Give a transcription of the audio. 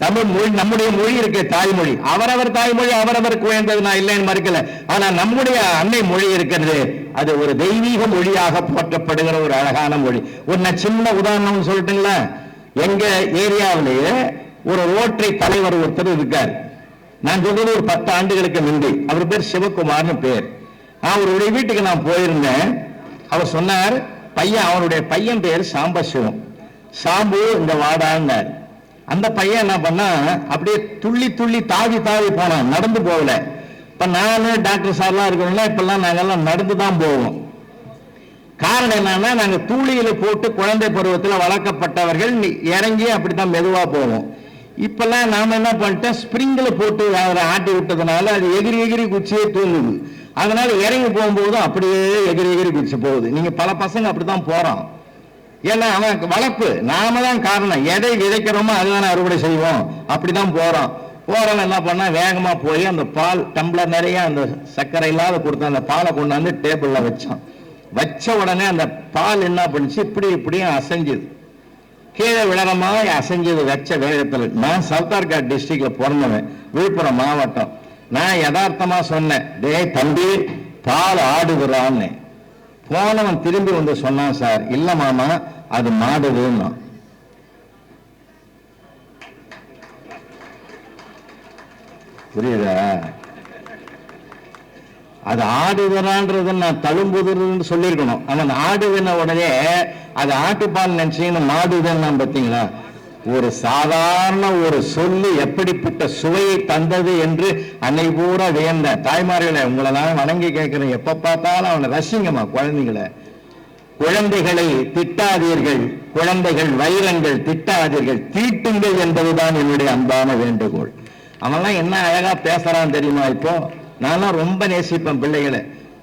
தமிழ் மொழி நம்முடைய மொழி இருக்கு, தாய்மொழி. அவரவர் தாய்மொழி அவரவருக்கு உயர்ந்தது, நான் இல்லைன்னு மறுக்கல. ஆனா நம்முடைய அன்னை மொழி இருக்கிறது, அது ஒரு தெய்வீக மொழியாக போற்றப்படுகிற ஒரு அழகான மொழி. ஒரு சின்ன உதாரணம் சொல்லட்டுங்களா? எங்க ஏரியாவிலேயே ஒரு ரோட்டரி தலைவர் ஒருத்தர் இருக்கார். நான் சொல்றது ஒரு 10 ஆண்டுகளுக்கு முந்தி. அவர் பேர் சிவகுமார்னு பேர். அவருடைய வீட்டுக்கு நான் போயிருந்தேன். அவர் சொன்னார், பையன், அவருடைய பையன் பேர் சாம்பசிவம். சாம்பு இந்த வாடான்னார். அந்த பையன் என்ன பண்ணா, அப்படியே துள்ளி துள்ளி தாவி தாவி போனான், நடந்து போகல. இப்ப நானு டாக்டர் சார்லாம் இருக்கோம்னா, இப்பெல்லாம் நாங்கெல்லாம் நடந்து தான் போவோம். காரணம் என்னன்னா, நாங்க தூளியில போட்டு குழந்தை பருவத்தில் வளர்க்கப்பட்டவர்கள், இறங்கி அப்படித்தான் மெதுவா போவோம். இப்பெல்லாம் நாம என்ன பண்ணிட்டோம், ஸ்பிரிங்ல போட்டு ஆட்டி விட்டதுனால அது எகிரி எகிரி குச்சியே தூங்குது. அதனால இறங்கி போகும்போது அப்படியே எகிரி எகிரி குச்சி போகுது. நீங்க பல பசங்க அப்படித்தான் போறோம். ஏன்னா அவன் வளர்ப்பு, நாம தான் காரணம். எதை விதைக்கிறோமோ அதுதானே அறுவடை செய்வோம். அப்படிதான் போறோம். போறவன் என்ன பண்ணா, வேகமா போய் அந்த பால் டம்ளர் நிறைய அந்த சர்க்கரை இல்லாத கொடுத்த அந்த பாலை கொண்டாந்து டேபிள்ல வச்சான். வச்ச உடனே அந்த பால் என்ன பண்ணுச்சு, இப்படி இப்படியும் அசைஞ்சது, கீழே விழறமா அசைஞ்சது. வச்ச வேகத்தில் நான் சவுத்தார்காட் டிஸ்ட்ரிக்ட்ல பிறந்தவன், விழுப்புரம் மாவட்டம். நான் யதார்த்தமா சொன்னேன், டேய் தம்பி, பால் ஆடுகிறான்னு. போனவன் திரும்பி வந்து சொன்னான், சார் இல்ல மாமா, அது மாடுதுன்னா. புரியுதா? அது ஆடுகிறான்றது நான் தழும்புதுன்னு சொல்லியிருக்கணும். அவன் ஆடுதுன்ன உடனே அது ஆட்டுப்பால் நினைச்சீங்கன்னு மாடுதுன்னா பார்த்தீங்களா? ஒரு சாதாரண ஒரு சொல்லு எப்படிப்பட்ட சுவையை தந்தது என்று அன்னை பூரா வியந்த தாய்மார்களை உங்களை நான் வணங்கி கேட்கிறேன். எப்ப பார்த்தாலும் அவனை ரசிங்கம்மா குழந்தைகளை. குழந்தைகளை திட்டாதீர்கள், குழந்தைகள் வைரங்கள், திட்டாதீர்கள், தீட்டுங்கள் என்பதுதான் என்னுடைய அன்பான வேண்டுகோள். அவன்லாம் என்ன அழகா பேசுறான் தெரியுமா? இப்போ நான்லாம் ரொம்ப நேசிப்பேன் பிள்ளைகளை.